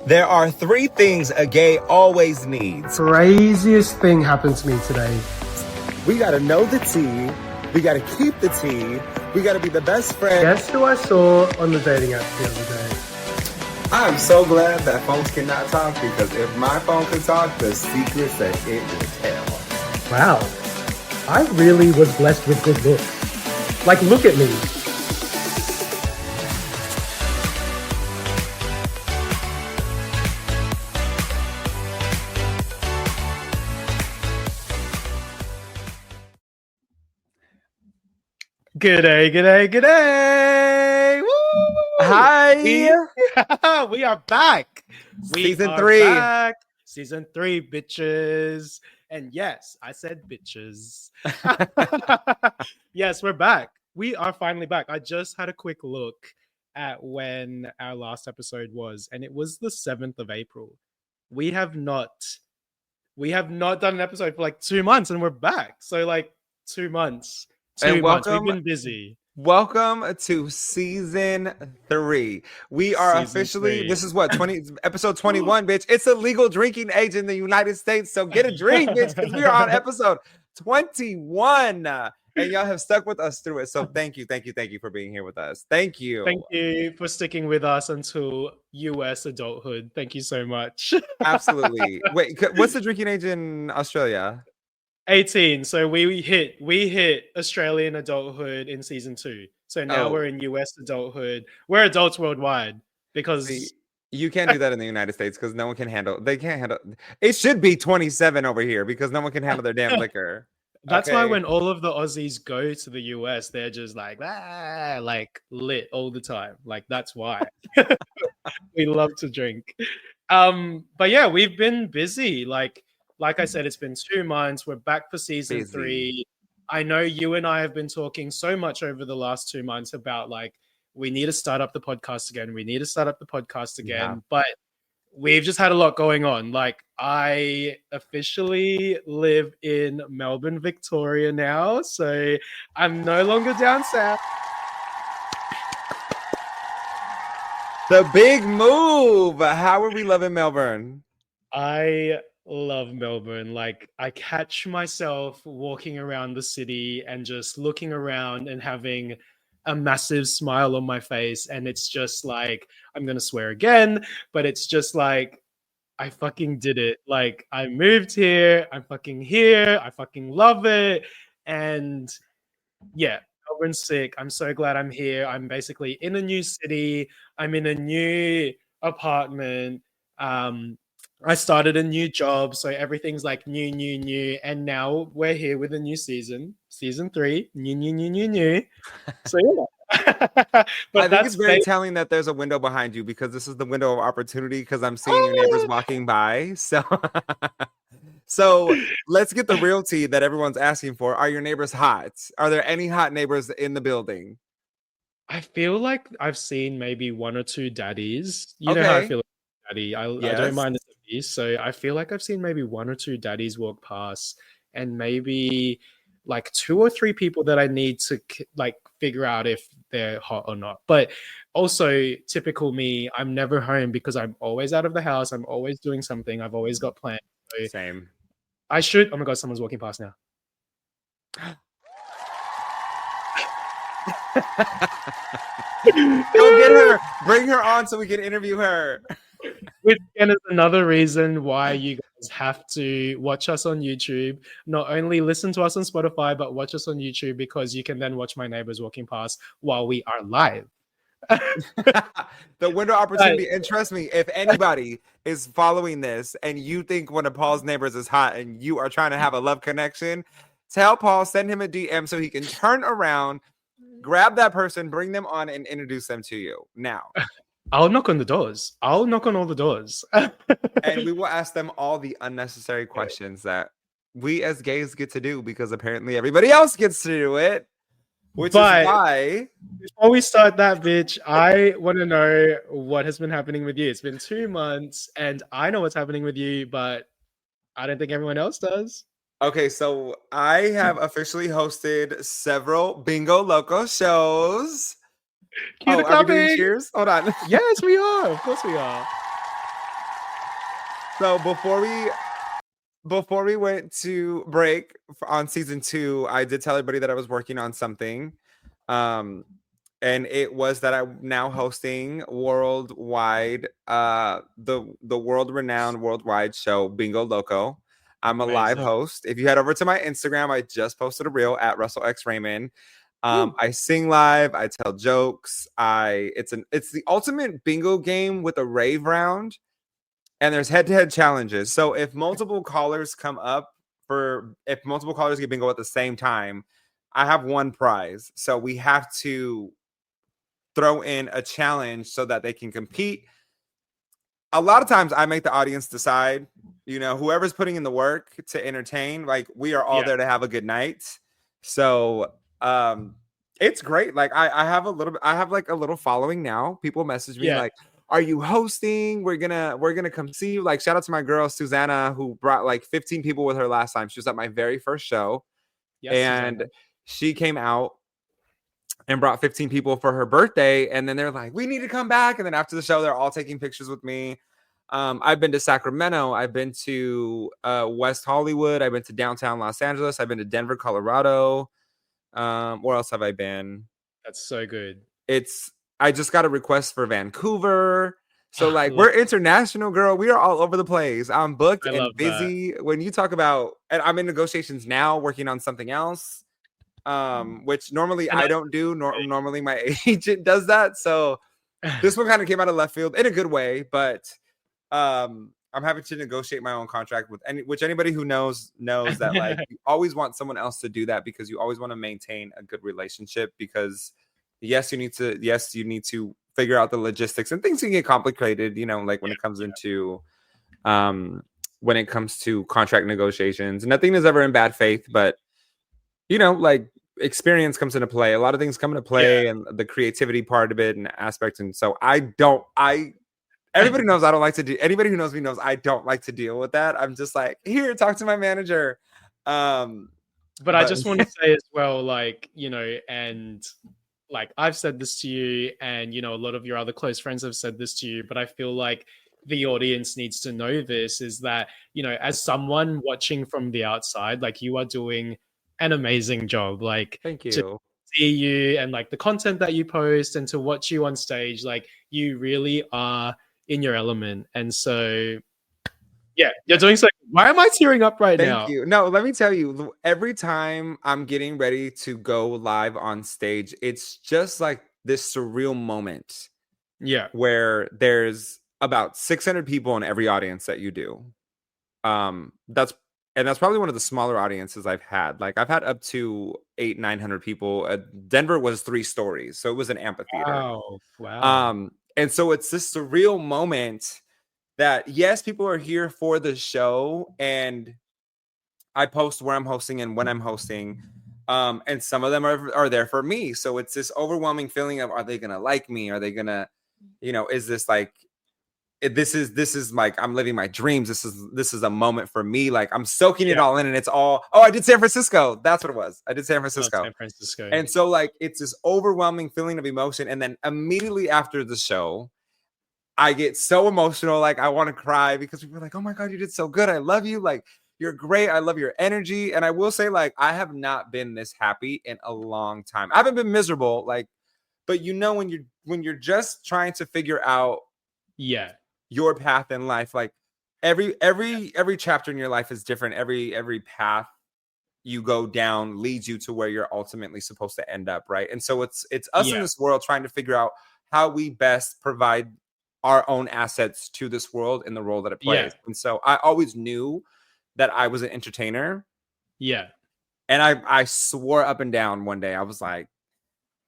There are 3 things a gay always needs. Craziest thing happened to me today. We gotta know the tea. We gotta keep the tea. We gotta be the best friend. Guess who I saw on the dating app the other day? I'm so glad that phones cannot talk, because if my phone could talk, the secrets that it would tell. Wow. I really was blessed with good looks. Like, look at me. G'day. Woo! Hi! We are back. Season 3. Back. Season 3, bitches. And yes, I said bitches. Yes, we're back. We are finally back. I just had a quick look at when our last episode was, and it was the 7th of April. We have not done an episode for like 2 months, and we're back. So like 2 months. 2 months. We've been busy. Welcome to season 3. We are Season officially 3. This is what, episode 21, bitch. It's a legal drinking age in the United States, so get a drink, bitch, because we are on episode 21. And y'all have stuck with us through it. So thank you for being here with us. Thank you. Thank you for sticking with us until US adulthood. Thank you so much. Absolutely. Wait, what's the drinking age in Australia? 18. So we hit Australian adulthood in season 2. So now we're in US adulthood. We're adults worldwide because you can't do that in the United States because no one can handle. They can't handle. It should be 27 over here because no one can handle their damn liquor. That's why when all of the Aussies go to the US, they're just like lit all the time. Like that's why we love to drink. But yeah, we've been busy. Like I said, it's been 2 months. We're back for season 3. I know you and I have been talking so much over the last 2 months about like, we need to start up the podcast again. Yeah. But we've just had a lot going on. Like, I officially live in Melbourne, Victoria now. So I'm no longer down south. The big move. How are we loving Melbourne? I love Melbourne. Like, I catch myself walking around the city and just looking around and having a massive smile on my face, and it's just like, I'm gonna swear again, but it's just like, I fucking did it. Like, I moved here, I'm fucking here, I fucking love it. And yeah, Melbourne's sick. I'm so glad I'm here. I'm basically in a new city, I'm in a new apartment. I started a new job, so everything's like new, and now we're here with a new season 3, new. So yeah. But I think it's very telling that there's a window behind you, because this is the window of opportunity, because I'm seeing your neighbors walking by. So let's get the real tea that everyone's asking for. Are your neighbors hot? Are there any hot neighbors in the building? I feel like I've seen maybe 1 or 2 daddies. You know how I feel like daddy. I don't mind the daddies. So I feel like I've seen maybe 1 or 2 daddies walk past, and maybe like 2 or 3 people that I need to like figure out if they're hot or not. But also, typical me, I'm never home because I'm always out of the house. I'm always doing something. I've always got plans. So same. I should. Oh my god, someone's walking past now. Go get her. Bring her on so we can interview her. Which again is another reason why you guys have to watch us on YouTube. Not only listen to us on Spotify, but watch us on YouTube, because you can then watch my neighbors walking past while we are live. The window opportunity. And trust me, if anybody is following this and you think one of Paul's neighbors is hot and you are trying to have a love connection, tell Paul, send him a DM so he can turn around, grab that person, bring them on, and introduce them to you now. I'll knock on the doors. I'll knock on all the doors. And we will ask them all the unnecessary questions that we as gays get to do, because apparently everybody else gets to do it. Which is why, before we start that, bitch, I want to know what has been happening with you. It's been 2 months, and I know what's happening with you, but I don't think everyone else does. Okay, so I have officially hosted several Bingo Loco shows. Cue the Are we doing clapping. cheers? Hold on. Yes, we are. Of course we are. So before we went to break on season 2, I did tell everybody that I was working on something. And it was that I'm now hosting worldwide the world-renowned worldwide show Bingo Loco. I'm a live Amazing. host. If you head over to my Instagram, I just posted a reel at Russell X Raymond. Woo. I sing live, I tell jokes. It's the ultimate bingo game with a rave round. And there's head-to-head challenges. So if multiple callers if multiple callers get bingo at the same time, I have one prize. So we have to throw in a challenge so that they can compete. A lot of times I make the audience decide, whoever's putting in the work to entertain, like we are all there to have a good night. So it's great. Like I have like a little following now. People message me like, are you hosting? We're gonna come see you. Like, shout out to my girl Susanna, who brought like 15 people with her last time. She was at my very first show. Yes, And Susanna. she came out and brought 15 people for her birthday. And then they're like, we need to come back. And then after the show, they're all taking pictures with me. I've been to Sacramento. I've been to West Hollywood. I've been to downtown Los Angeles. I've been to Denver, Colorado. Where else have I been? That's so good. I just got a request for Vancouver. So like we're international, girl. We are all over the place. I'm booked and busy. When you talk about, and I'm in negotiations now, working on something else, which normally I don't do. Normally my agent does that. So this one kind of came out of left field in a good way, but I'm having to negotiate my own contract with anybody who knows that like you always want someone else to do that because you always want to maintain a good relationship because yes, you need to figure out the logistics and things can get complicated, like when it comes into when it comes to contract negotiations. Nothing is ever in bad faith, but like experience comes into play. A lot of things come into play and the creativity part of it and aspects. And so everybody knows I don't like to do, anybody who knows me knows I don't like to deal with that. I'm just like, here, talk to my manager. But I just want to say as well, like, and like I've said this to you and, a lot of your other close friends have said this to you, but I feel like the audience needs to know this is that, as someone watching from the outside, like you are doing an amazing job. Like, thank you. To see you and like the content that you post and to watch you on stage, like you really are in your element. And so, yeah, you're doing so. Why am I tearing up right now? Thank you. No, let me tell you, every time I'm getting ready to go live on stage, it's just like this surreal moment. Yeah. Where there's about 600 people in every audience that you do. That's probably one of the smaller audiences I've had. Like I've had up to 800-900 people. Denver was 3 stories, so it was an amphitheater. Wow. And so it's this surreal moment that yes, people are here for the show, and I post where I'm hosting and when I'm hosting. And some of them are there for me. So it's this overwhelming feeling of, are they gonna like me? Are they gonna, is this like this is like I'm living my dreams. This is a moment for me. Like I'm soaking it all in, and it's all. Oh, I did San Francisco. That's what it was. I did San Francisco. San Francisco. And so like it's this overwhelming feeling of emotion, and then immediately after the show, I get so emotional, like I want to cry because people are like, "Oh my God, you did so good. I love you. Like you're great. I love your energy." And I will say, like, I have not been this happy in a long time. I haven't been miserable, like, but when you're just trying to figure out, your path in life, like every chapter in your life is different. Every path you go down leads you to where you're ultimately supposed to end up, right? And so it's us in this world trying to figure out how we best provide our own assets to this world in the role that it plays. And so I always knew that I was an entertainer. And I swore up and down one day, I was like,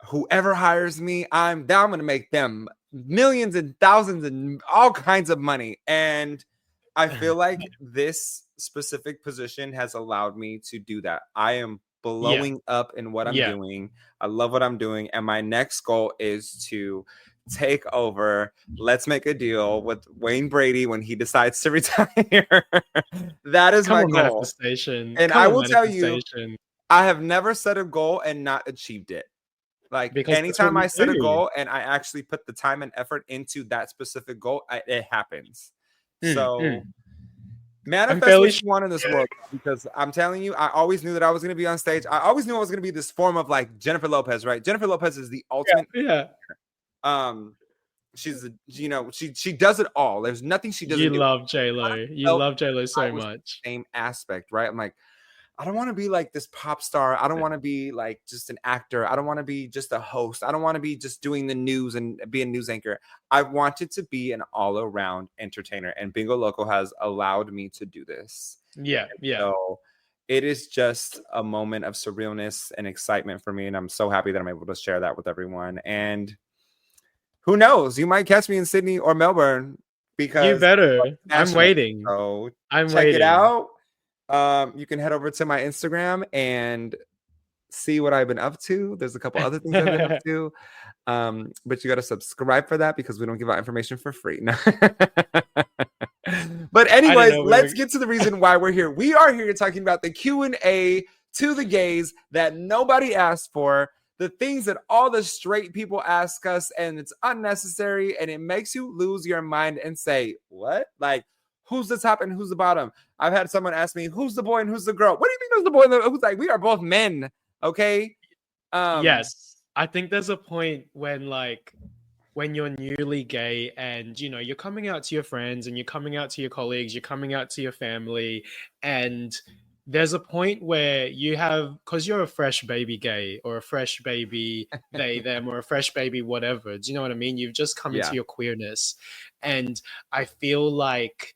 whoever hires me, I'm going to make them millions and thousands and all kinds of money. And I feel like this specific position has allowed me to do that. I am blowing up in what I'm doing. I love what I'm doing. And my next goal is to take over. Let's make a deal with Wayne Brady when he decides to retire. That is my goal. Manifestation. And I will tell you, I have never set a goal and not achieved it. Like Because that's what anytime we I set a do. goal and I actually put the time and effort into that specific goal, it happens. Mm, So mm. I'm manifest fairly what you want in this world, because I'm telling you, I always knew that I was going to be on stage. I always knew I was going to be this form of like Jennifer Lopez, right? Jennifer Lopez is the ultimate. yeah. Um, she's she does it all. There's nothing she You doesn't do. love J-Lo. You Felt love J-Lo I so was much. the same aspect, right? I'm like, I don't want to be like this pop star. I don't want to be like just an actor. I don't want to be just a host. I don't want to be just doing the news and be a news anchor. I wanted to be an all-around entertainer, and Bingo Loco has allowed me to do this. Yeah, yeah. So it is just a moment of surrealness and excitement for me, and I'm so happy that I'm able to share that with everyone. And who knows, you might catch me in Sydney or Melbourne, You because better. I'm national. waiting. So I'm check it waiting. out. You can head over to my Instagram and see what I've been up to. There's a couple other things I've been up to. But you got to subscribe for that, because we don't give out information for free. But anyways, let's get to the reason why we're here. We are here talking about the Q&A to the gays that nobody asked for, the things that all the straight people ask us, and it's unnecessary, and it makes you lose your mind and say, what? Like, who's the top and who's the bottom? I've had someone ask me, who's the boy and who's the girl? What do you mean who's the boy and who's like, we are both men, okay? Yes. I think there's a point when you're newly gay and you're coming out to your friends and you're coming out to your colleagues, you're coming out to your family, and there's a point where you have, because you're a fresh baby gay or a fresh baby they them or a fresh baby whatever, do you know what I mean? You've just come into your queerness, and I feel like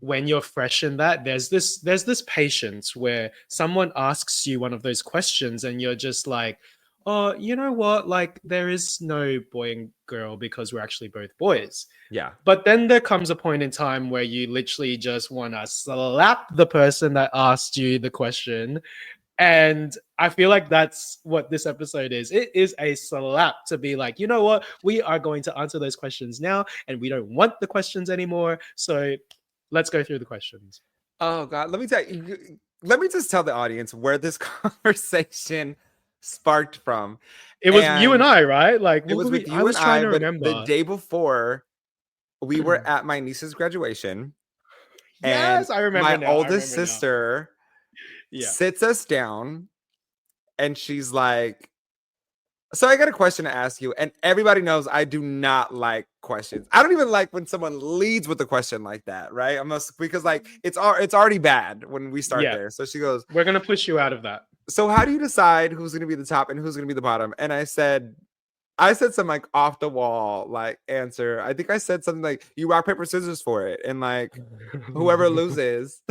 when you're fresh in that, there's this patience where someone asks you one of those questions and you're just like, oh, you know what, like there is no boy and girl because we're actually both boys. Yeah. But then there comes a point in time where you literally just want to slap the person that asked you the question. And I feel like that's what this episode is. It is a slap to be like, you know what? We are going to answer those questions now, and we don't want the questions anymore. So let's go through the questions. Oh God, let me tell you. Let me just tell the audience where this conversation sparked from. It was you and I, right? Like it was with you I was and trying I, to but remember. the day before, we were at my niece's graduation. Yes, and I remember my now. oldest sister sits us down, and she's like, so I got a question to ask you. And everybody knows I do not like questions. I don't even like when someone leads with a question like that, right? Because like it's already bad when we start there. So she goes, we're gonna push you out of that. So how do you decide who's gonna be the top and who's gonna be the bottom? And I said some like off the wall like answer. I think I said something like, you rock, paper, scissors for it, and like whoever loses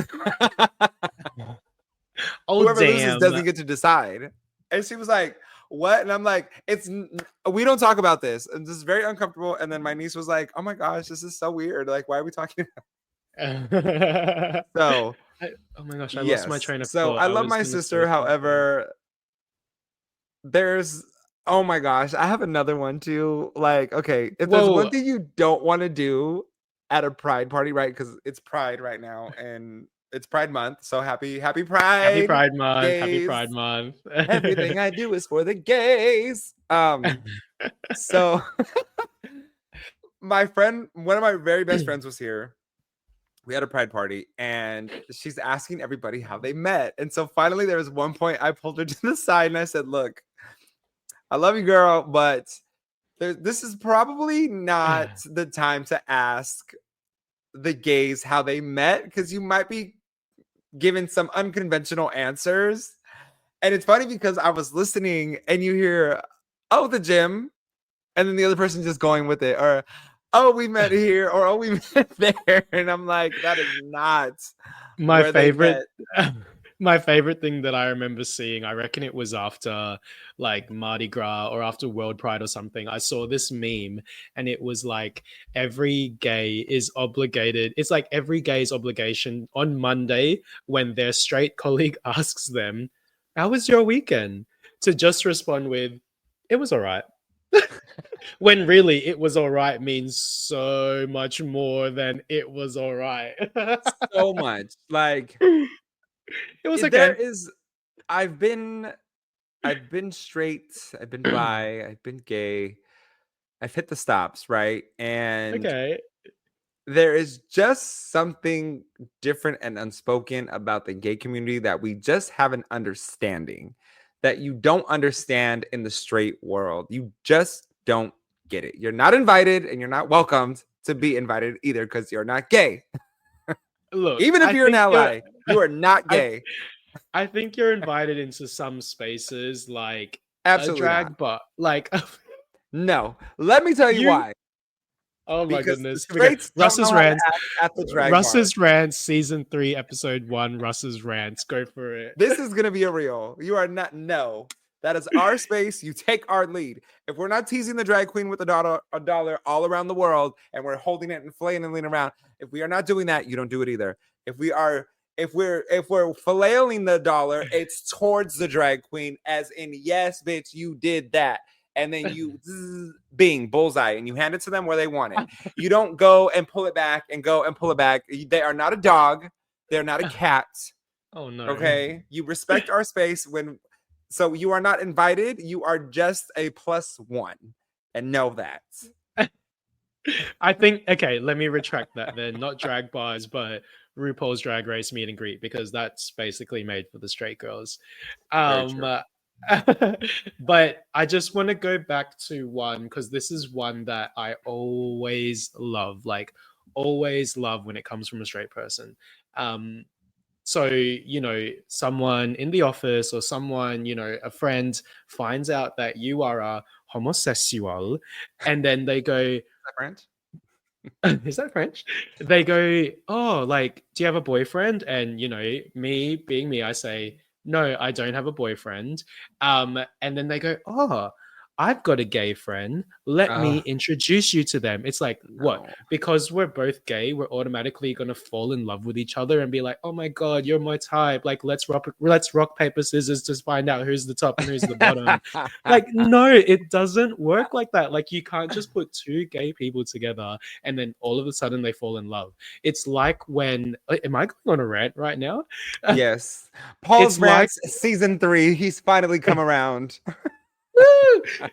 whoever loses doesn't get to decide. And she was like, what? And I'm like, we don't talk about this, and this is very uncomfortable. And then my niece was like, oh my gosh, this is so weird, like why are we talking about so oh my gosh, I lost my train of thought. So I love my sister, however, there's, oh my gosh, I have another one too. Like, okay, if there's one thing you don't want to do at a pride party, right? Because it's Pride right now, and it's Pride Month. So happy Pride. Happy Pride Month. Gays. Happy Pride Month. Everything I do is for the gays. So my friend, one of my very best friends was here. We had a pride party, and she's asking everybody how they met. And so finally there was one point I pulled her to the side and I said, look, I love you, girl, but this is probably not the time to ask the gays how they met, because you might be given some unconventional answers. And it's funny because I was listening and you hear, oh, the gym, and then the other person just going with it, or oh, we met here, or oh, we met there. And I'm like, that is not my favorite. My favorite thing that I remember seeing, I reckon it was after like Mardi Gras or after World Pride or something. I saw this meme, and it was like every gay is obligated. It's like every gay's obligation on Monday when their straight colleague asks them, how was your weekend? To just respond with, it was all right. When really it was all right means so much more than it was all right. So much. Like, it was okay. I've been I've been straight, I've been bi, I've been gay, I've hit the stops, right? And Okay. there is just something different and unspoken about the gay community that we just have an understanding that you don't understand in the straight world. You just don't get it. You're not invited and you're not welcomed to be invited either because you're not gay. Look, Even if I you're an think you're ally, you are not I gay. I think you're invited into some spaces like a Absolutely not. drag bar. Like No. Let me tell you you why. oh my Because the goodness. Here we go. straights don't know how to act at the drag bar. Russ's Rants, season 3, episode 1. Russ's Rants. Go for it. This is gonna be a real. You are not. No, that is our space. You take our lead. If we're not teasing the drag queen with a dollar all around the world, and we're holding it and flailing around, if we are not doing that, you don't do it either. If we're flailing the dollar, it's towards the drag queen, as in, yes, bitch, you did that. And then you bing, bullseye, and you hand it to them where they want it. You don't go and pull it back and go and pull it back. They are not a dog. They're not a cat. Oh no. Okay. You respect our space so you are not invited. You are just a +1. And know that. I think, okay, let me retract that then. Not drag bars, but RuPaul's Drag Race meet and greet, because that's basically made for the straight girls. Very true. But I just want to go back to one, because this is one that I always love, like always love when it comes from a straight person. So, someone in the office or someone, a friend finds out that you are a homosexual, and then they go, Is that French? is that French? They go, oh, like, do you have a boyfriend? And, me being me, I say, no, I don't have a boyfriend. And then they go, oh, I've got a gay friend. Let me introduce you to them. It's like, what? Because we're both gay, we're automatically going to fall in love with each other and be like, oh my God, you're my type. Like, let's rock, paper, scissors to find out who's the top and who's the bottom. Like, no, it doesn't work like that. Like, you can't just put two gay people together and then all of a sudden they fall in love. It's like when, am I going on a rant right now? Yes. Paul's Rants, season 3. He's finally come around.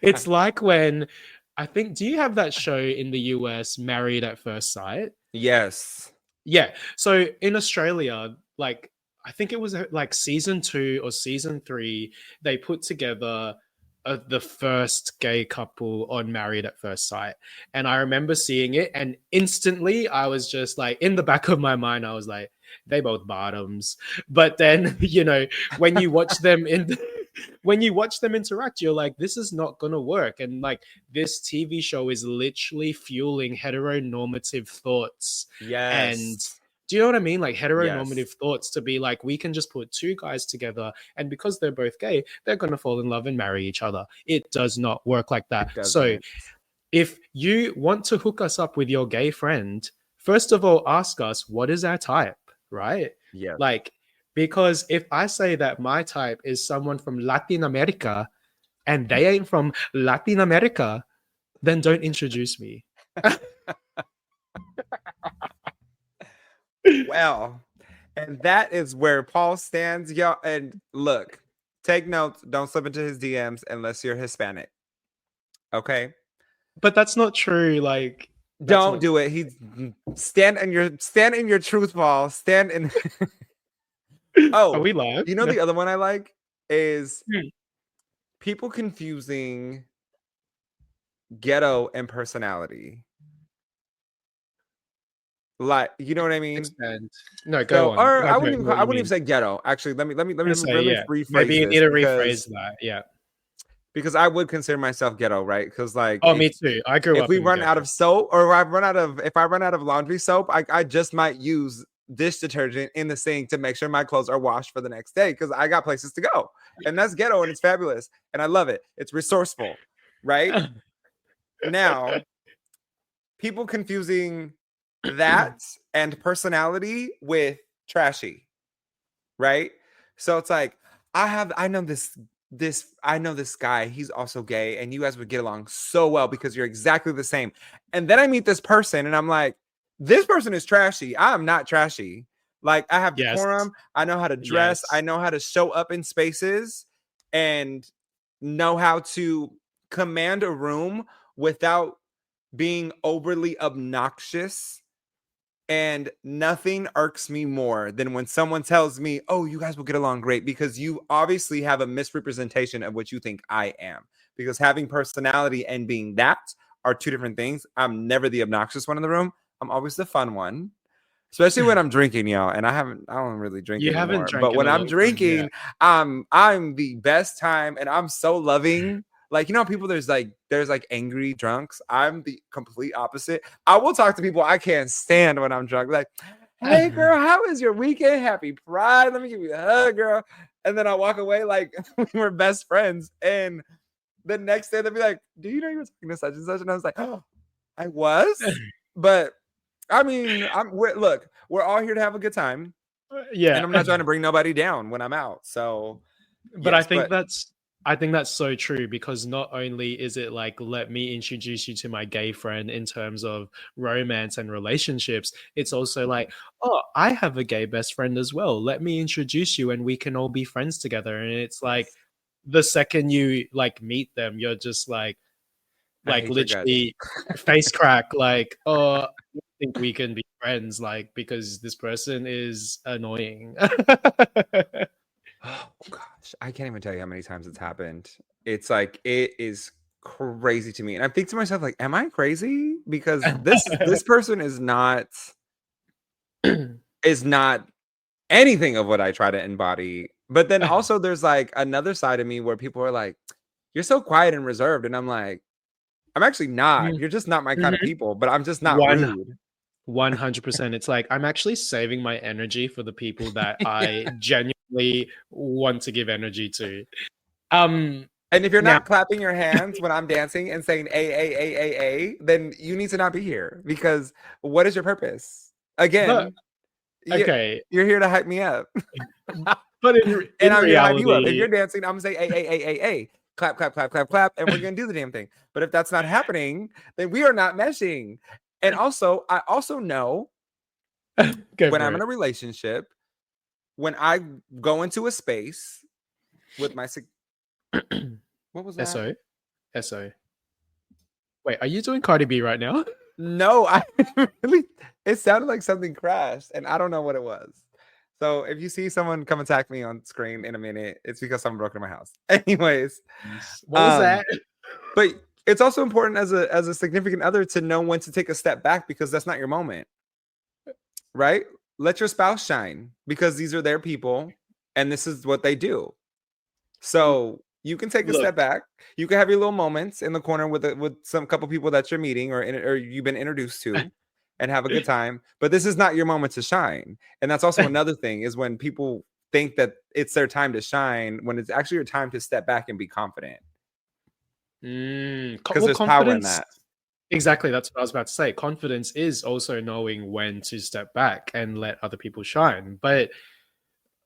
It's like when, I think, do you have that show in the US, Married at First Sight? Yes. Yeah. So in Australia, like, I think it was like season 2 or season 3, they put together the first gay couple on Married at First Sight. And I remember seeing it, and instantly I was just like, in the back of my mind, I was like, they both bottoms. But then, when you watch them when you watch them interact, you're like, this is not gonna work. And like, this TV show is literally fueling heteronormative thoughts. Yes. And do you know what I mean? Like, heteronormative thoughts to be like, we can just put two guys together, and because they're both gay, they're gonna fall in love and marry each other. It does not work like that. So if you want to hook us up with your gay friend, first of all, ask us, what is our type, right? Yeah. Like, because if I say that my type is someone from Latin America and they ain't from Latin America, then don't introduce me. Well, and that is where Paul stands, y'all. And look, take notes. Don't slip into his DMs unless you're Hispanic. Okay? But that's not true. Like, don't do it. Stand in your truth, Paul. Stand in. Oh, are we live? You know, the other one I like is people confusing ghetto and personality. Like, you know what I mean? No, go on. Or I wouldn't even say ghetto. Actually, let me rephrase. Maybe you need to rephrase that. Yeah. Because I would consider myself ghetto, right? Because like, me too. I grew up. If we run out of soap, or if I run out of laundry soap, I just might use dish detergent in the sink to make sure my clothes are washed for the next day, because I got places to go. And that's ghetto, and it's fabulous, and I love it. It's resourceful, right? Now, people confusing that and personality with trashy, right? So it's like, I know this guy, he's also gay, and you guys would get along so well because you're exactly the same. And then I meet this person and I'm like, this person is trashy. I am not trashy. Like, I have decorum. I know how to dress. I know how to show up in spaces. And know how to command a room without being overly obnoxious. And nothing irks me more than when someone tells me, oh, you guys will get along great, because you obviously have a misrepresentation of what you think I am. Because having personality and being that are two different things. I'm never the obnoxious one in the room. I'm always the fun one. Especially when I'm drinking, y'all. And I don't really drink You haven't anymore. drank But in when a I'm long time, drinking, I'm the best time, and I'm so loving. Like, you know, people, there's like angry drunks. I'm the complete opposite. I will talk to people I can't stand when I'm drunk. Like, hey girl, how was your weekend? Happy Pride. Let me give you a hug, girl. And then I walk away like we were best friends. And the next day they'll be like, do you know you were talking to such and such? And I was like, oh, I was. But I mean, we're all here to have a good time. Yeah. And I'm not trying to bring nobody down when I'm out. So But I think that's so true, because not only is it like, let me introduce you to my gay friend in terms of romance and relationships, it's also like, oh, I have a gay best friend as well. Let me introduce you and we can all be friends together. And it's like, the second you like meet them, you're just like literally face crack, like, oh, I don't think we can be friends, like, because this person is annoying. Oh gosh, I can't even tell you how many times it's happened. It is crazy to me. And I think to myself, like, am I crazy? Because this person is not anything of what I try to embody. But then also there's like another side of me where people are like, you're so quiet and reserved. And I'm like, I'm actually not. You're just not my kind of people, but I'm just not rude. 100%. It's like, I'm actually saving my energy for the people that I genuinely want to give energy to. And if you're not clapping your hands when I'm dancing and saying a, then you need to not be here, because what is your purpose? Again, okay, you're here to hype me up. But in I'm here to hype you up. If reality, you're dancing, I'm gonna say a, clap, clap, clap, clap, clap, and we're gonna do the damn thing. But if that's not happening, then we are not meshing. And also, I also know when I'm in a relationship, when I go into a space with my what was that? SO. Wait, are you doing Cardi B right now? No, I really, it sounded like something crashed and I don't know what it was. So if you see someone come attack me on screen in a minute, it's because someone broke into my house. Anyways, what was that? But it's also important as a significant other to know when to take a step back, because that's not your moment. Right? Let your spouse shine, because these are their people and this is what they do. So you can take a step back. You can have your little moments in the corner with some couple people that you're meeting or you've been introduced to, and have a good time. But this is not your moment to shine. And that's also another thing, is when people think that it's their time to shine, when it's actually your time to step back and be confident. Because there's power in that. Exactly, that's what I was about to say. Confidence is also knowing when to step back and let other people shine. But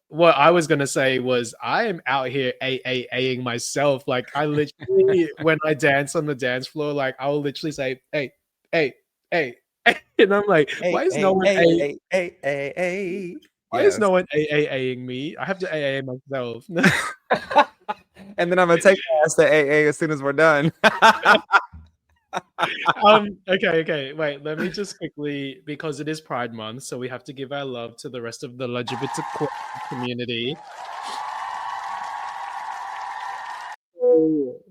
what I was going to say was, I am out here AAing myself. Like, I literally, when I dance on the dance floor, like, I'll literally say, hey, hey, hey. And I'm like, why is no one why is no one AAing me? I have to AA myself. And then I'm going to take ass to AA as soon as we're done. Okay. Wait, let me just quickly, because it is Pride Month, so we have to give our love to the rest of the LGBTQ community.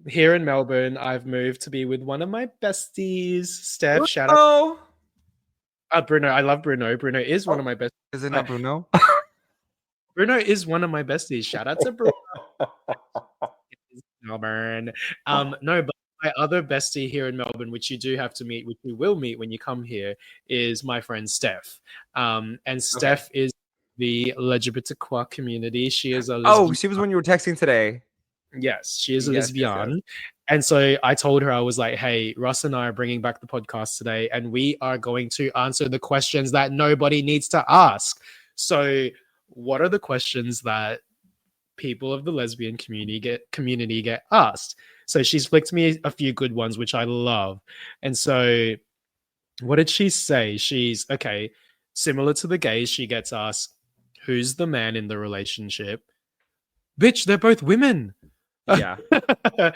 Here in Melbourne, I've moved to be with one of my besties, Steph. Shout out. Bruno. I love Bruno. Bruno is one of my besties. Is it not Bruno? Bruno is one of my besties. Shout out to Bruno. Melbourne. No, but my other bestie here in Melbourne, which you do have to meet, which you will meet when you come here, is my friend Steph. And Steph is the LGBTQ community. She is a lesbian. Oh, she was when you were texting today. Yes, she is a lesbian. Yes. And so I told her, I was like, hey, Russ and I are bringing back the podcast today, and we are going to answer the questions that nobody needs to ask. So what are the questions that people of the lesbian community get asked? So she's flicked me a few good ones, which I love. And so what did she say? She's okay, similar to the gays, she gets asked, who's the man in the relationship? Bitch, they're both women. Yeah.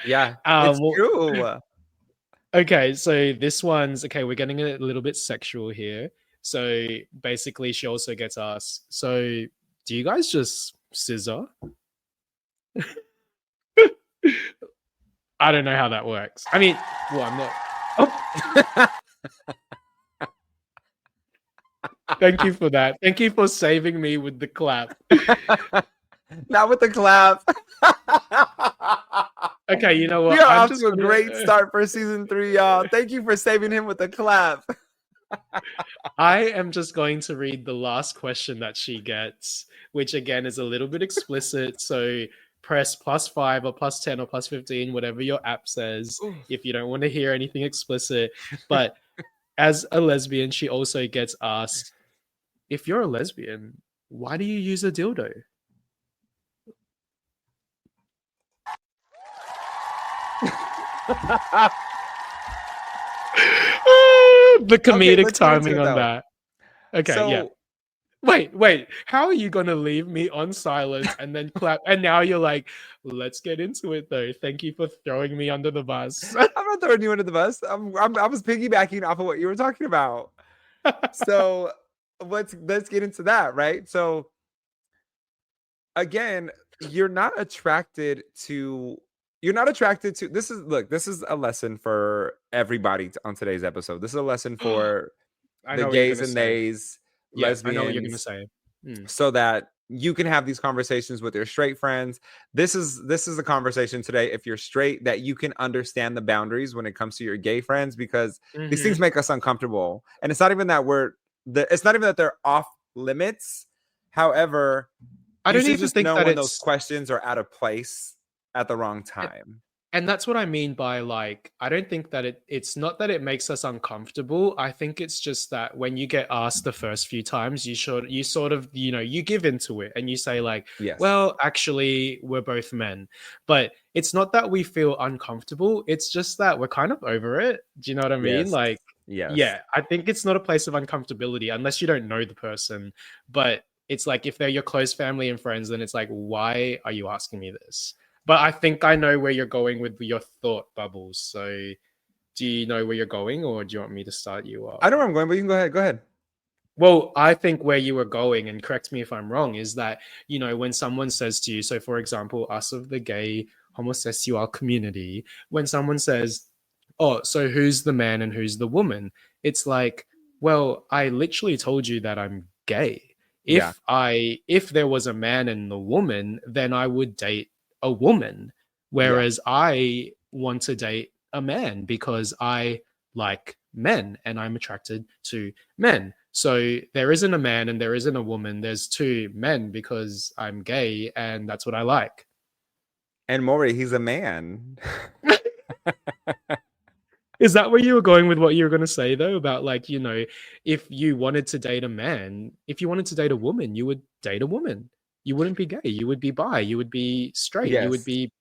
Yeah. It's Well, true. okay, so this one's okay. We're getting a little bit sexual here. So basically, she also gets asked, so do you guys just scissor? I don't know how that works. I mean, well, I'm not. Oh, thank you for that. Thank you for saving me with the clap. Not with the clap. Okay, you know what? We are I'm off just to a gonna, great start for season 3, y'all. Thank you for saving him with the clap. I am just going to read the last question that she gets, which again is a little bit explicit. So press +5 or +10 or +15, whatever your app says, if you don't want to hear anything explicit. But as a lesbian, she also gets asked, if you're a lesbian, why do you use a dildo? The comedic let's get into timing it, on though. that. Okay, yeah. So, Wait. How are you gonna leave me on silence and then clap? And now you're like, let's get into it though. Thank you for throwing me under the bus. I'm not throwing you under the bus. I was piggybacking off of what you were talking about. So let's get into that, right? So again, you're not attracted to this is a lesson for everybody on today's episode. This is a lesson for I the know what you're gays gonna and say. nays, Yeah, I know what you're gonna lesbians, say. so that you can have these conversations with your straight friends. This is a conversation today, if you're straight, that you can understand the boundaries when it comes to your gay friends, because these things make us uncomfortable. And it's not even that it's not even that they're off limits. However, I you don't should even just think know that when those it's questions are out of place at the wrong time. and that's what I mean by like, I don't think that it's not that it makes us uncomfortable. I think it's just that when you get asked the first few times, you sort of, you give into it and you say like, Yes. well, actually, we're both men. But it's not that we feel uncomfortable. It's just that we're kind of over it. Do you know what I mean? Yes. Like, Yes. yeah, I think it's not a place of uncomfortability unless you don't know the person. But it's like if they're your close family and friends, then it's like, why are you asking me this? But I think I know where you're going with your thought bubbles. So do you know where you're going, or do you want me to start you off? I know where I'm going, but you can go ahead. Go ahead. Well, I think where you were going, and correct me if I'm wrong, is that, when someone says to you, so for example, us of the gay homosexual community, when someone says, oh, so who's the man and who's the woman? It's like, well, I literally told you that I'm gay. Yeah. If there was a man and the woman, then I would date a woman. Whereas I want to date a man because I like men and I'm attracted to men. So there isn't a man and there isn't a woman. There's two men because I'm gay and that's what I like. And Maury, he's a man. Is that where you were going with what you were going to say, though, about like, if you wanted to date a man, if you wanted to date a woman, you would date a woman. You wouldn't be gay. You would be bi. You would be straight. Yes. You would be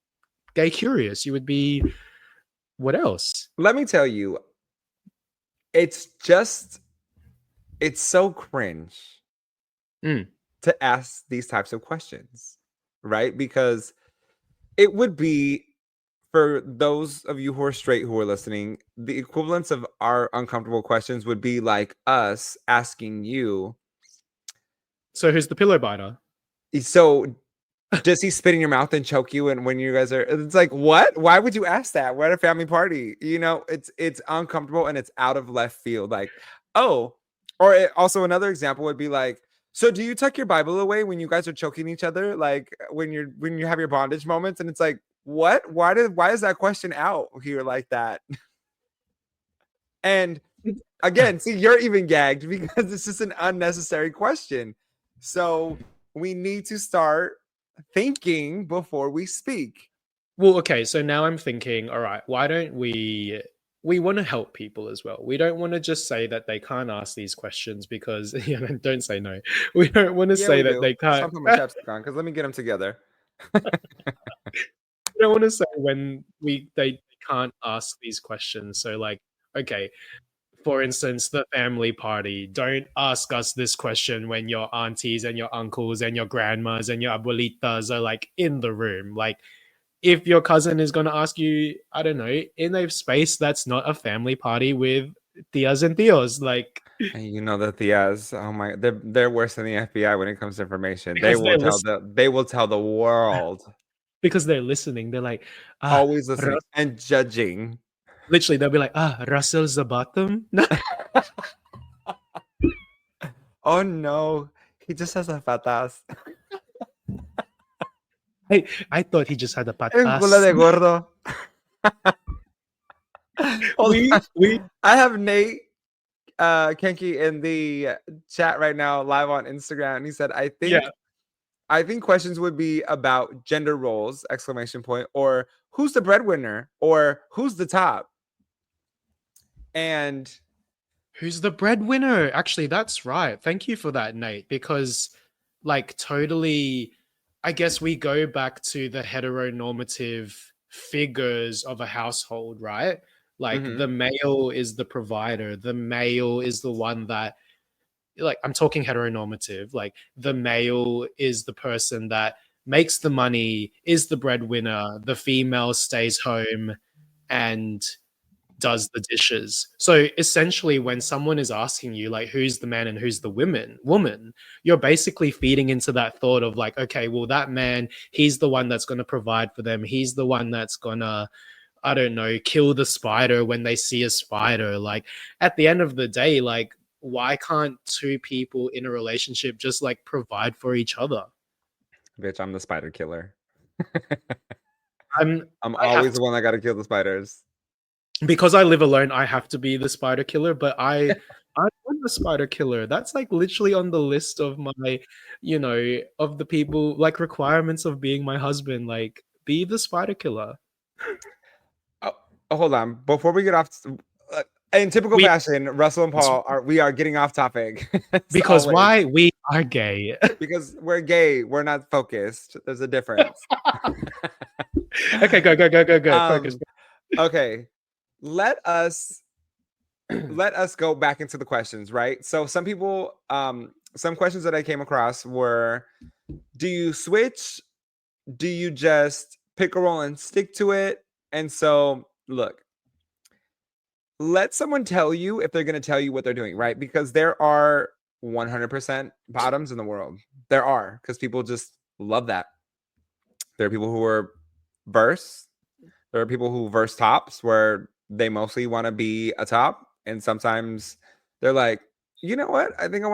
gay curious. You would be what else? Let me tell you, it's so cringe to ask these types of questions, right? Because it would be, for those of you who are straight who are listening, the equivalence of our uncomfortable questions would be like us asking you, so who's the pillow biter? So does he spit in your mouth and choke you? And when you guys are, it's like, what? Why would you ask that? We're at a family party. It's uncomfortable and it's out of left field. Like, oh, or also another example would be like, so do you tuck your Bible away when you guys are choking each other? Like when you have your bondage moments, and it's like, what? Why is that question out here like that? And again, see, you're even gagged because it's just an unnecessary question. So we need to start thinking before we speak. Well, okay, so now I'm thinking, all right, why don't we want to help people as well. We don't want to just say that they can't ask these questions because don't say no. We don't want to say that they can't. Stop putting my chapstick on because let me get them together. I don't want to say when they can't ask these questions. So like, okay, for instance, the family party, don't ask us this question when your aunties and your uncles and your grandmas and your abuelitas are like in the room. Like, if your cousin is going to ask you, I don't know, in a space that's not a family party with tias and tios, like And you know the Theas, oh my, they're worse than the FBI when it comes to information. They because will they're tell listening, the world. because they're listening. They're like, Always listening Rus-" and judging. literally, they'll be like, Russell's the bottom. No, Oh no, he just has a fat ass. I thought he just had a Un culo patas. de gordo. Hold on. We I have Nate Kenki in the chat right now, live on Instagram, and he said, yeah. I think questions would be about gender roles, exclamation point, or who's the breadwinner, or who's the top. And Who's the breadwinner? Actually, that's right. Thank you for that, Nate, because like totally, I guess we go back to the heteronormative figures of a household, right? Like the mhm, male is the provider, the male is the one that, like, I'm talking heteronormative, like the male is the person that makes the money, is the breadwinner, the female stays home and does the dishes. So essentially, when someone is asking you, like, who's the man and who's the woman, you're basically feeding into that thought of, like, okay, well, that man, he's the one that's going to provide for them. He's the one that's going to, I don't know, kill the spider when they see a spider. Like, at the end of the day, like, why can't two people in a relationship just like provide for each other? bitch, I'm the spider killer. I'm, I'm I have always the one that got to kill the spiders. because I live alone, I have to be the spider killer, but I'm the spider killer. That's like literally on the list of my, of the people like requirements of being my husband, like be the spider killer. Oh, hold on. Before we get off, in typical We fashion, Russell and Paul we are getting off topic. As because always. why? We are gay. Because we're gay, we're not focused. There's a difference. Okay, go. Focus. Okay, let us go back into the questions, right? So some people, some questions that I came across were, do you switch? Do you just pick a role and stick to it? And so, look, let someone tell you if they're going to tell you what they're doing, right? Because there are 100% bottoms in the world. There are, because people just love that. There are people who are verse. There are people who verse tops where they mostly want to be a top. And sometimes they're like, you know what? I think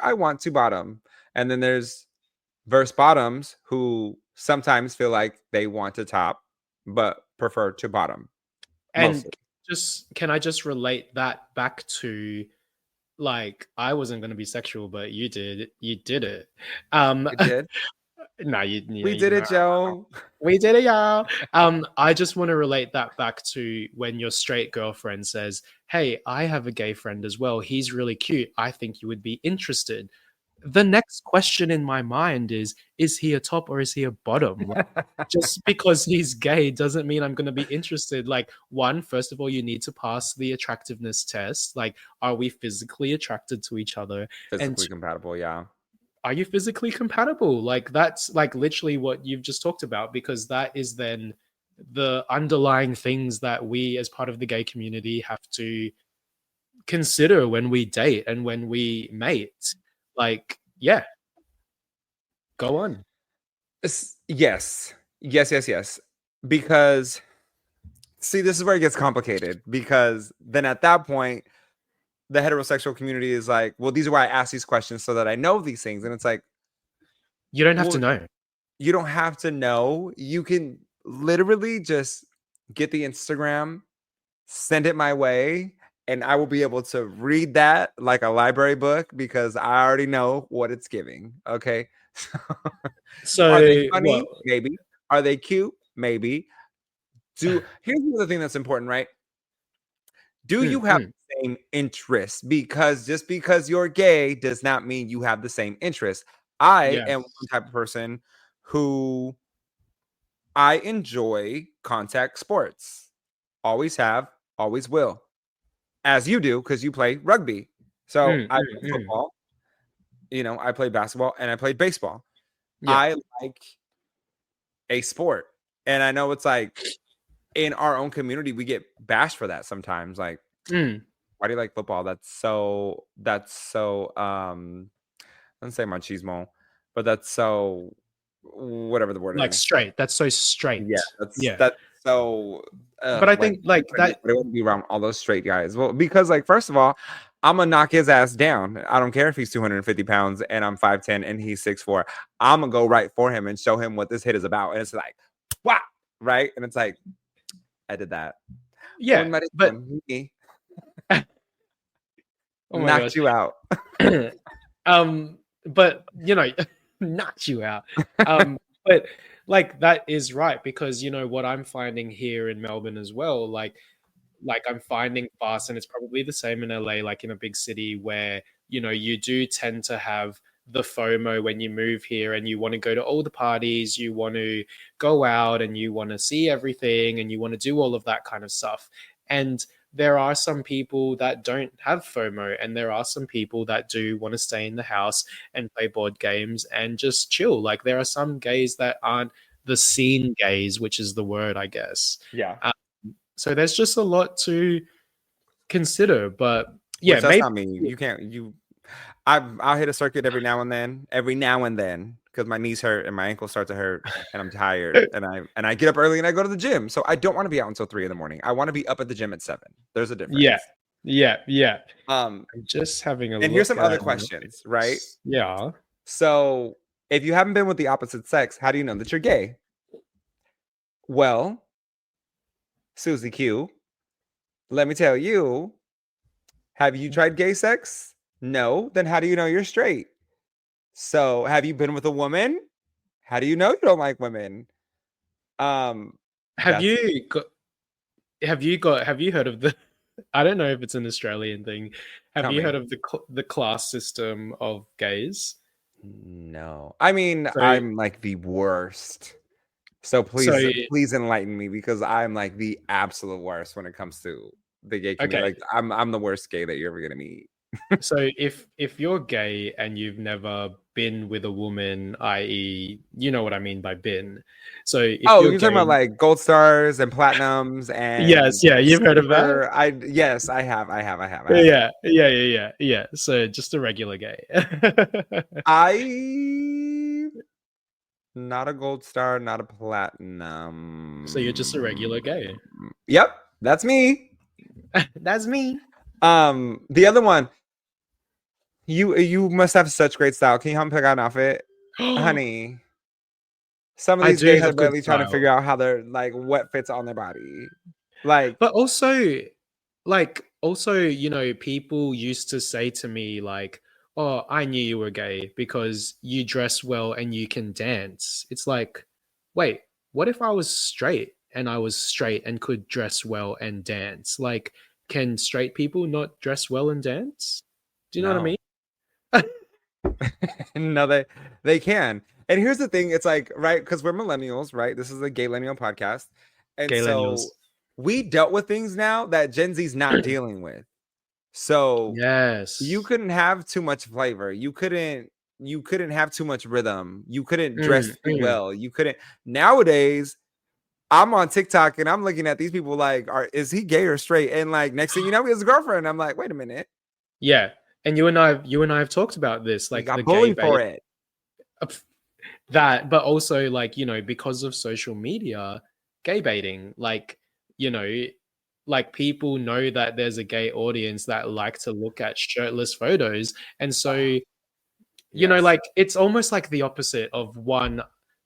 I want to bottom. And then there's verse bottoms who sometimes feel like they want to top, but prefer to bottom. And Mostly. can I just relate that back to, like, I wasn't going to be sexual, but you did it. It did. No, We did it, Joe. we did it, y'all. I just want to relate that back to when your straight girlfriend says, hey, I have a gay friend as well, he's really cute, I think you would be interested. The next question in my mind is he a top or is he a bottom? Just because he's gay doesn't mean I'm going to be interested. Like, first of all, you need to pass the attractiveness test. Like, are we physically attracted to each other? Physically compatible, yeah. Are you physically compatible? Like, that's like literally what you've just talked about, because that is then the underlying things that we as part of the gay community have to consider when we date and when we mate. Like, yeah, go on. Yes. Because, see, this is where it gets complicated, because then at that point, the heterosexual community is like, well, these are why I ask these questions, so that I know these things. And it's like, You don't have to know. You don't have to know. You can literally just get the Instagram, send it my way, and I will be able to read that like a library book, because I already know what it's giving. Okay. So Are they funny? what? Maybe. Are they cute? Maybe. Here's the other thing that's important, right? Do you have the same interests? Because just because you're gay does not mean you have the same interests. I am Yes. one type of person who I enjoy contact sports. Always have, always will. As you do, because you play rugby. So I play football, I play basketball, and I play baseball. Yeah. I like a sport. And I know it's like in our own community, we get bashed for that sometimes. Like, why do you like football? That's so let's say machismo, but that's so whatever the word like is. straight. That's so straight. Yeah, that's so. But I think like that. It wouldn't be around all those straight guys. Well, because like first of all, I'm gonna knock his ass down. I don't care if he's 250 pounds and I'm 5'10" and he's 6'4". I'm gonna go right for him and show him what this hit is about. And it's like, wow, right? And it's like, I did that. Yeah, but oh knocked you out. But you know, knocked you out. But like that is right, because you know what I'm finding here in Melbourne as well, like I'm finding fast, and it's probably the same in LA, like in a big city where, you know, you do tend to have the FOMO when you move here and you want to go to all the parties, you want to go out and you want to see everything and you want to do all of that kind of stuff. And there are some people that don't have FOMO, and there are some people that do want to stay in the house and play board games and just chill. Like there are some gays that aren't the scene gays, which is the word, I guess. Yeah. So there's just a lot to consider, but yeah, that's not me. You can't. I'll hit a circuit every now and then, because my knees hurt and my ankles start to hurt and I'm tired and I get up early and I go to the gym. So I don't want to be out until 3 a.m. I want to be up at the gym at 7. There's a difference. Yeah. I'm just having a look. And here's some other questions, right? Yeah. So if you haven't been with the opposite sex, how do you know that you're gay? Well, Susie Q, let me tell you, have you tried gay sex? No. Then how do you know you're straight? So have you been with a woman? How do you know you don't like women? Have you heard of the, I don't know if it's an Australian thing. Have you heard of the class system of gays? No. I mean, I'm like the worst. So please enlighten me, because I'm like the absolute worst when it comes to the gay community. Like I'm the worst gay that you're ever gonna meet. So if you're gay and you've never been with a woman, i.e., you know what I mean by been. So if you're talking about like gold stars and platinums and yes, yeah, you've heard of that. I have. Yeah. So just a regular gay. Not a gold star, not a platinum. So you're just a regular gay. Yep, that's me. That's me. The other one. You must have such great style. Can you help me pick out an outfit? Honey. Some of these gays are barely trying to figure out how they're like what fits on their body. Like, but also, you know, people used to say to me, like, oh, I knew you were gay because you dress well and you can dance. It's like, wait, what if I was straight and could dress well and dance? Like, can straight people not dress well and dance? Do you know what I mean? No, they can. And here's the thing, it's like, right, because we're millennials, right? This is a gay millennial podcast. And so we dealt with things now that Gen Z's not dealing with. So yes, you couldn't have too much flavor. You couldn't have too much rhythm. You couldn't dress too well. You couldn't. Nowadays, I'm on TikTok and I'm looking at these people like, is he gay or straight? And like next thing you know, he has a girlfriend. I'm like, wait a minute. Yeah. And you and I have talked about this, like the bullied for it. That, but also like, you know, because of social media, gay baiting, like, you know, like people know that there's a gay audience that like to look at shirtless photos. And so, you know, like it's almost like the opposite of one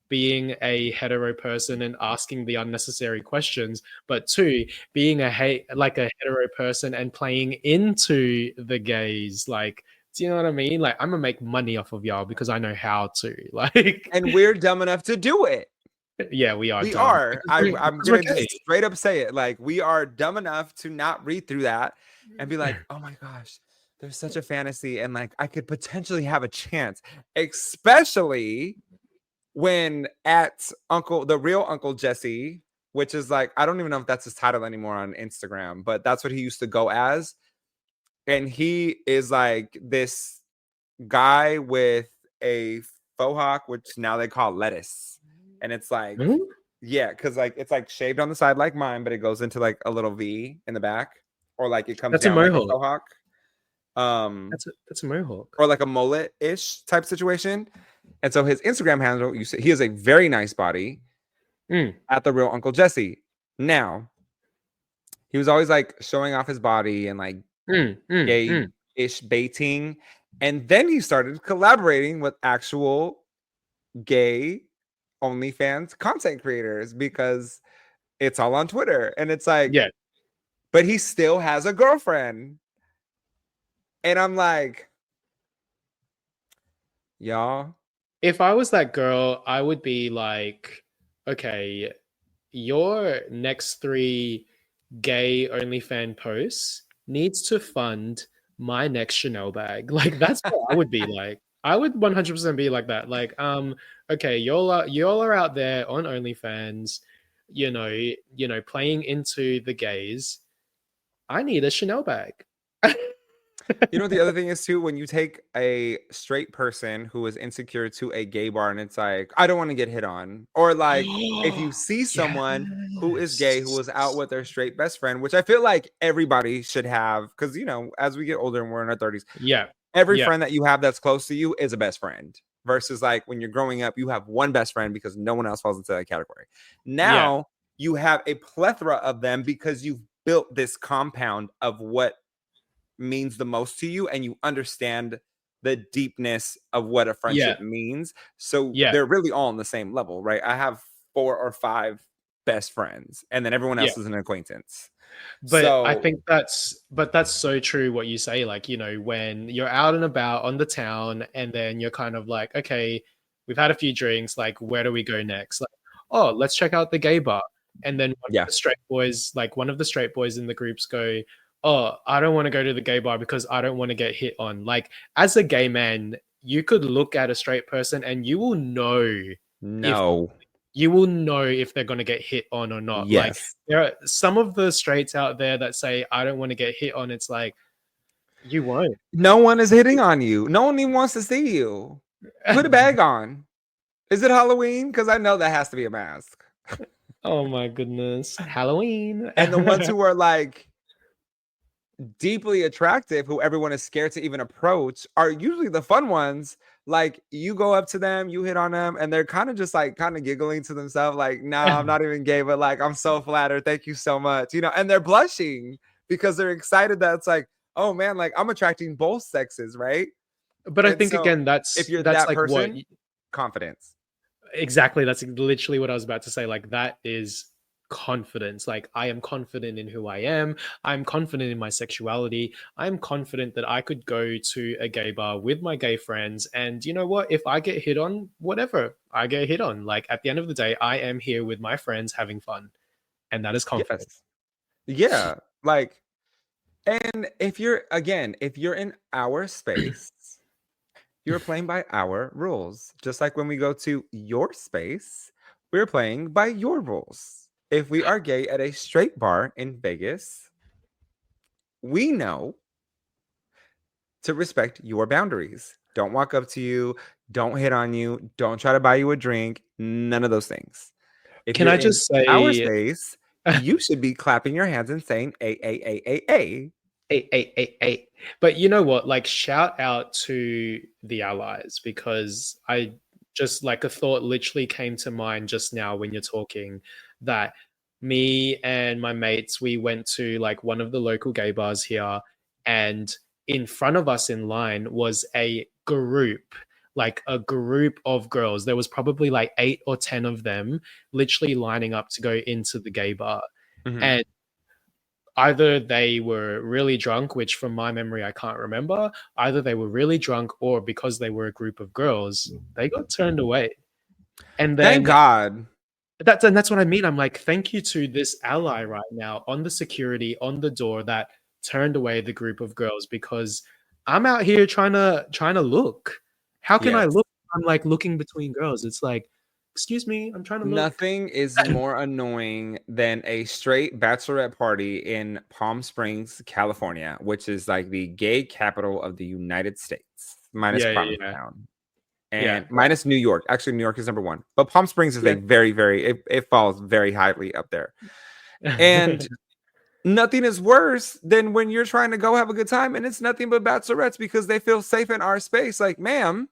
being a hetero person and asking the unnecessary questions, but 2 being a hetero person and playing into the gays. Like, do you know what I mean? Like, I'm gonna make money off of y'all because I know how to. Like, and we're dumb enough to do it. Yeah, we are. I'm gonna just straight up say it. Like, we are dumb enough to not read through that and be like, oh my gosh, there's such a fantasy, and like I could potentially have a chance, especially when at the real Uncle Jesse, which is like, I don't even know if that's his title anymore on Instagram, but that's what he used to go as. And he is like this guy with a faux hawk, which now they call lettuce. And it's like, Yeah, because like it's like shaved on the side like mine, but it goes into like a little V in the back, or like it comes That's a down like a mohawk. mohawk. That's a mohawk. Or like a mullet-ish type situation. And so his Instagram handle, you see, he has a very nice body at the real Uncle Jesse. Now, he was always like showing off his body and like gay-ish baiting. And then he started collaborating with actual gay OnlyFans content creators because it's all on Twitter. And it's like, Yeah. but he still has a girlfriend. And I'm like, y'all. If I was that girl, I would be like, okay, your next 3 gay OnlyFans posts needs to fund my next Chanel bag. Like that's what I would be like. I would 100% be like that. Like, okay, y'all are out there on OnlyFans, playing into the gays. I need a Chanel bag. You know what the other thing is too? When you take a straight person who is insecure to a gay bar and it's like, I don't want to get hit on. Or like if you see someone who is gay who was out with their straight best friend, which I feel like everybody should have, because as we get older and we're in our 30s, every friend that you have that's close to you is a best friend. Versus like when you're growing up, you have one best friend because no one else falls into that category. Now you have a plethora of them because you've built this compound of what means the most to you, and you understand the deepness of what a friendship means. So they're really all on the same level, right? I have 4 or 5 best friends, and then everyone else is an acquaintance. But I think that's so true what you say. Like, when you're out and about on the town and then you're kind of like, okay, we've had a few drinks, like, where do we go next? Like, oh, let's check out the gay bar. And then one of the straight boys in the groups go, oh, I don't want to go to the gay bar because I don't want to get hit on. Like, as a gay man, you could look at a straight person and you will know if they're going to get hit on or not. Like, there are some of the straights out there that say, I don't want to get hit on. It's like, you won't. No one is hitting on you. No one even wants to see you. Put a bag on. Is it Halloween? Because I know that has to be a mask. Oh my goodness. Halloween. And the ones who are like deeply attractive, who everyone is scared to even approach, are usually the fun ones. Like, you go up to them, you hit on them, and they're kind of just like kind of giggling to themselves, like, nah, I'm not even gay, but like, I'm so flattered, thank you so much, and they're blushing because they're excited that it's like, oh man, like, I'm attracting both sexes, right? But I think, again, if you're that's that like person, confidence. Exactly, that's literally what I was about to say. Like, that is confidence. Like, I am confident in who I am. I'm confident in my sexuality. I'm confident that I could go to a gay bar with my gay friends, and you know what, if I get hit on, whatever, I get hit on. Like, at the end of the day, I am here with my friends having fun, and that is confidence. Yeah, like, and if you're in our space, you're playing by our rules. Just like when we go to your space, we're playing by your rules. If we are gay at a straight bar in Vegas, we know to respect your boundaries. Don't walk up to you. Don't hit on you. Don't try to buy you a drink. None of those things. If Can I just say, our space, you should be clapping your hands and saying A. But you know what? Like, shout out to the allies, because I just, like, a thought literally came to mind just now when you're talking, that me and my mates, we went to like one of the local gay bars here, and in front of us in line was a group of girls. There was probably like 8 or 10 of them literally lining up to go into the gay bar. And either they were really drunk, which from my memory I can't remember, either they were really drunk, or because they were a group of girls, they got turned away. And then, thank God. That's what I mean. I'm like, thank you to this ally right now on the security on the door that turned away the group of girls, because I'm out here trying to look. How can I look? I'm like looking between girls. It's like, excuse me, I'm trying to look. Nothing is more annoying than a straight bachelorette party in Palm Springs, California, which is like the gay capital of the United States, minus Provincetown. and minus New York. Actually, New York is number 1, but Palm Springs is a very, very, it falls very highly up there. And nothing is worse than when you're trying to go have a good time and it's nothing but bachelorettes because they feel safe in our space. Like, ma'am,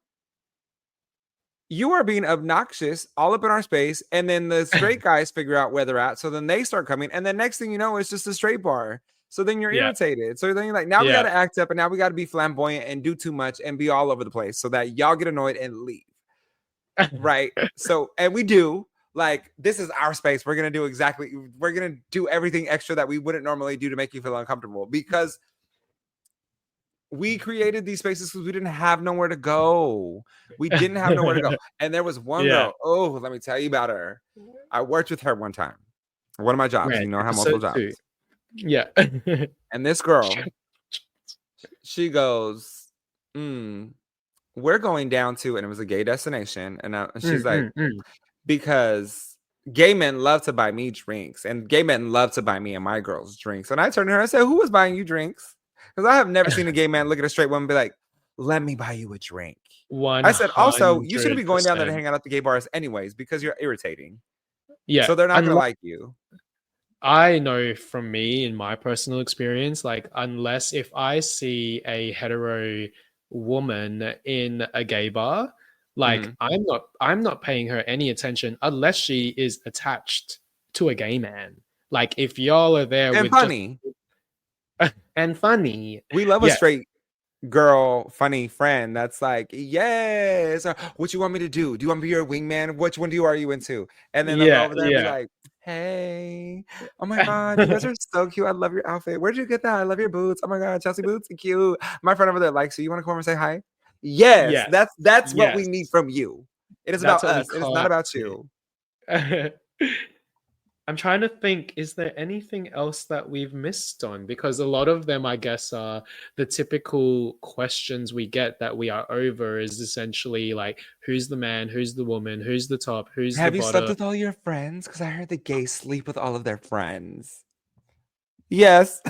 you are being obnoxious all up in our space. And then the straight guys figure out where they're at. So then they start coming. And then next thing you know, it's just a straight bar. So then you're irritated. So then you're like, now we got to act up and now we got to be flamboyant and do too much and be all over the place so that y'all get annoyed and leave. Right. So, and we do. Like, this is our space. We're going to do everything extra that we wouldn't normally do to make you feel uncomfortable because we created these spaces because we didn't have nowhere to go. We didn't have nowhere to go. And there was one girl. Oh, let me tell you about her. I worked with her one time. One of my jobs. You know, I have multiple jobs. Yeah. And this girl, she goes, we're going down to, and it was a gay destination. And she's like, because gay men love to buy me drinks and gay men love to buy me and my girls drinks. And I turned to her and said, who was buying you drinks? Because I have never seen a gay man look at a straight woman and be like, let me buy you a drink. 100%. I said, also, you shouldn't be going down there to hang out at the gay bars anyways, because you're irritating. Yeah. So they're not going to like you. I know from me, in my personal experience, like, unless if I see a hetero woman in a gay bar, like, I'm not paying her any attention unless she is attached to a gay man. Like, if y'all are there and funny. And funny. We love a straight girl, funny friend that's like, yes, what you want me to do? Do you want me to be your wingman? Which one are you into? And then they'll go over there and be like, hey, oh my God, you guys are so cute. I love your outfit. Where'd you get that? I love your boots. Oh my God, Chelsea boots are cute. My friend over there likes you. You want to come over and say hi? Yes. That's what we need from you. It is about us. It is not about you. I'm trying to think, is there anything else that we've missed on? Because a lot of them, I guess, are the typical questions we get that we are over is essentially like, who's the man, who's the woman, who's the top, who's the bottom? Have you slept with all your friends? Because I heard the gays sleep with all of their friends. Yes.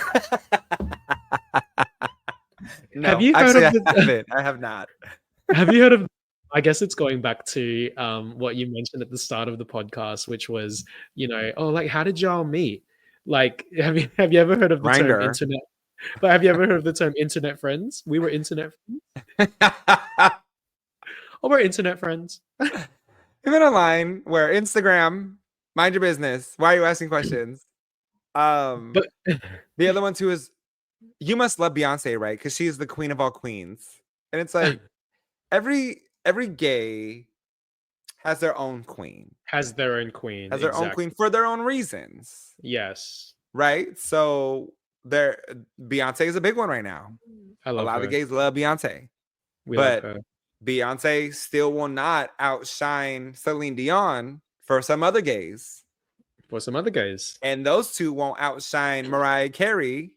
No, have you heard of I have not. Have you heard of, I guess it's going back to what you mentioned at the start of the podcast, which was, you know, oh, like, how did y'all meet? Like, have you ever heard of the term internet? But have you ever heard of the term internet friends? We were internet friends. Oh, we're internet friends. Even online where Instagram, mind your business. Why are you asking questions? But the other one too is, you must love Beyoncé, right? Because she is the queen of all queens. And it's like every gay has their own queen. Has their own queen for their own reasons. Yes. Right? So Beyonce is a big one right now. I love a lot her. of gays love Beyonce. But love her. Beyonce still will not outshine Celine Dion for some other gays. And those two won't outshine Mariah Carey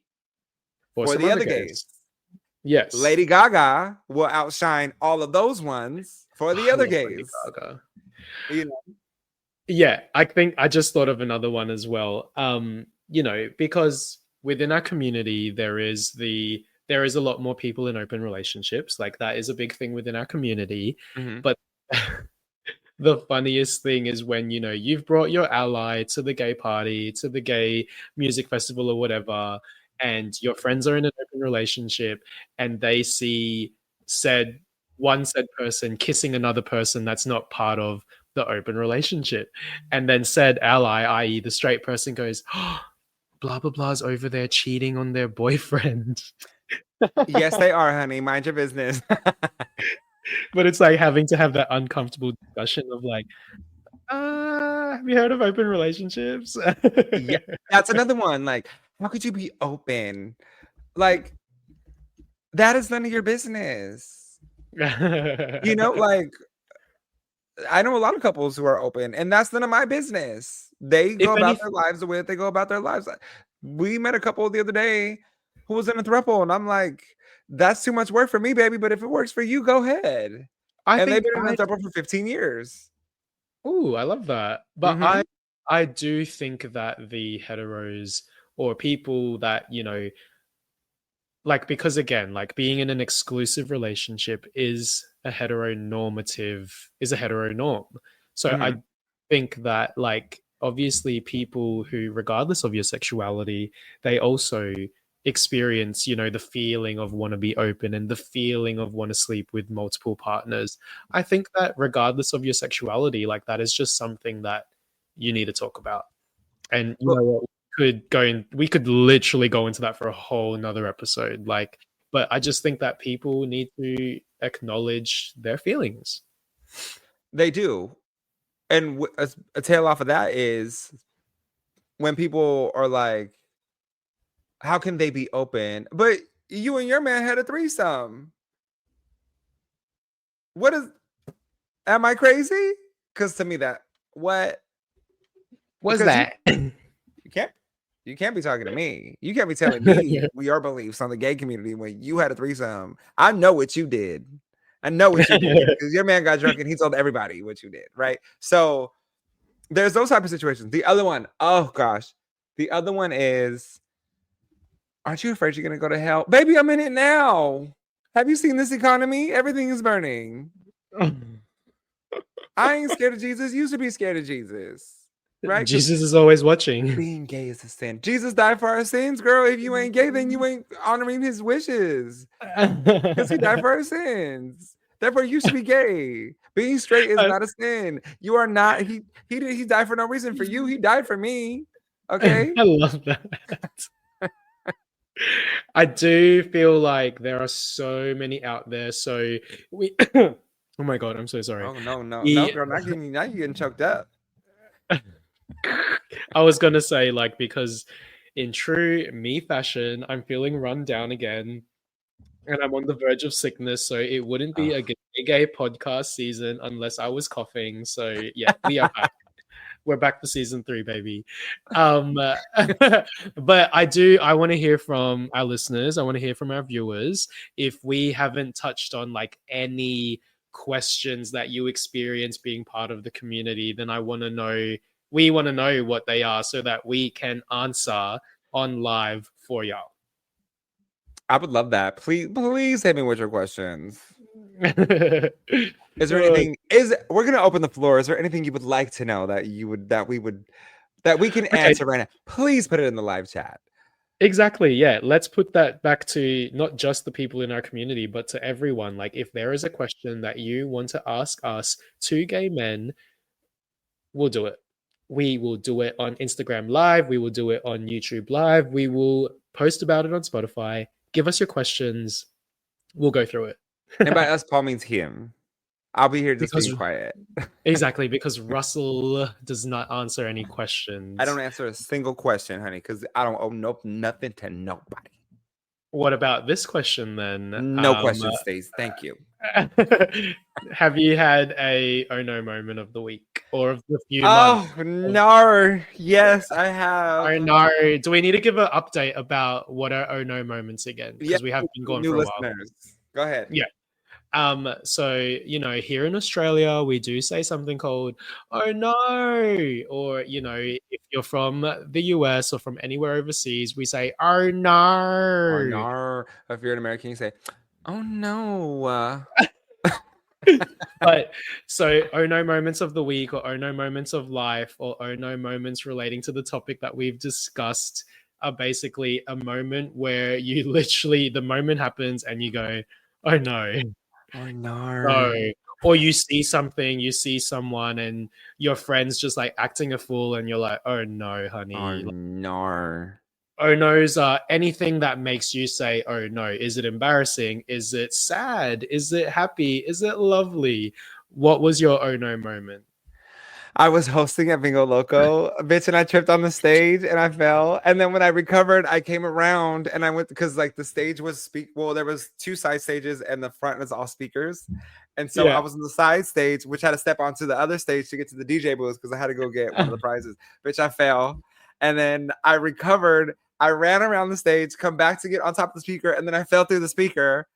for the other gays. Yes. Lady Gaga will outshine all of those ones for the other gays. You know? Yeah, I think I just thought of another one as well. You know, because within our community, there is a lot more people in open relationships. Like, that is a big thing within our community. But the funniest thing is when, you know, you've brought your ally to the gay party, to the gay music festival or whatever, and your friends are in an open relationship and they see said person kissing another person that's not part of the open relationship. And then said ally, i.e. the straight person, goes, oh, blah, blah, blah's over there cheating on their boyfriend. Yes, they are, honey. Mind your business. But it's like having to have that uncomfortable discussion of like, have you heard of open relationships? Yeah, that's another one. Like, how could you be open? Like, that is none of your business. You know, like, I know a lot of couples who are open, and that's none of my business. They go about their lives the way that they go about their lives. We met a couple the other day who was in a throuple, and I'm like, that's too much work for me, baby. But if it works for you, go ahead. And they've been in a throuple for 15 years. Oh, I love that. But I do think that the heteros or people that, you know, like, because again, like, being in an exclusive relationship is a heteronormative is a heteronorm. So I think that, like, obviously people who, regardless of your sexuality, they also experience, you know, the feeling of want to be open and the feeling of want to sleep with multiple partners. I think that regardless of your sexuality, like, that is just something that you need to talk about. And you know what, we could literally go into that for a whole nother episode. Like, but I just think that people need to acknowledge their feelings. They do. And a tail off of that is when people are like, how can they be open? But you and your man had a threesome. What is, am I crazy? Because to me that, what? What's that? You can't be talking to me. You can't be telling me your beliefs on the gay community when you had a threesome. I know what you did. I know what you did because your man got drunk and he told everybody what you did, right? So there's those type of situations. The other one, oh gosh, the other one is, aren't you afraid you're gonna go to hell? Baby, I'm in it now. Have you seen this economy? Everything is burning. I ain't scared of Jesus. You should be scared of Jesus. Right? Jesus is always watching. Being gay is a sin. Jesus died for our sins, girl. If you ain't gay, then you ain't honoring his wishes. Because he died for our sins. Therefore, you should be gay. Being straight is not a sin. You are not. He died for no reason for you. He died for me. Okay. I love that. I do feel like there are so many out there. So we. Oh my god, I'm so sorry. Oh no, girl, not getting choked up. I was gonna say, like, because in true me fashion, I'm feeling run down again, and I'm on the verge of sickness. So it wouldn't be a gay podcast season unless I was coughing. So yeah, we are back. We're back for season 3, baby. But I want to hear from our listeners. I want to hear from our viewers. If we haven't touched on like any questions that you experience being part of the community, then I want to know. We want to know what they are so that we can answer on live for y'all. I would love that. Please hit me with your questions. Is there anything? We're gonna open the floor. Is there anything you would like to know that we can answer right now? Please put it in the live chat. Exactly. Yeah. Let's put that back to not just the people in our community, but to everyone. Like, if there is a question that you want to ask us, 2 gay men, we'll do it. We will do it on Instagram Live. We will do it on YouTube Live. We will post about it on Spotify. Give us your questions. We'll go through it. And by us, Paul means him. I'll be here just being quiet. Exactly, because Russell does not answer any questions. I don't answer a single question, honey, because I don't owe nothing to nobody. What about this question then? No question, Stace. Thank you. Have you had a oh no moment of the week or of the few months? Oh no! Yes, I have. Oh no! Do we need to give an update about what are oh no moments again? Because we have been gone for a while. Go ahead. Yeah. So, you know, here in Australia, we do say something called "oh no," or, you know, if you're from the US or from anywhere overseas, we say "oh no." Oh no! If you're an American, you say "oh no." But so oh no moments of the week, or oh no moments of life, or oh no moments relating to the topic that we've discussed are basically a moment where you literally, the moment happens and you go, oh no. Oh no. No. Or you see something, you see someone and your friend's just like acting a fool and you're like, oh no, honey. Oh no. Oh no's are anything that makes you say, oh no. Is it embarrassing? Is it sad? Is it happy? Is it lovely? What was your oh no moment? I was hosting at Bingo Loco, bitch, and I tripped on the stage and I fell. And then when I recovered, I came around and I went, because like the stage was there was 2 side stages and the front was all speakers. And so I was on the side stage, which had to step onto the other stage to get to the DJ booth because I had to go get one of the prizes. Bitch, I fell. And then I recovered. I ran around the stage, come back to get on top of the speaker, and then I fell through the speaker.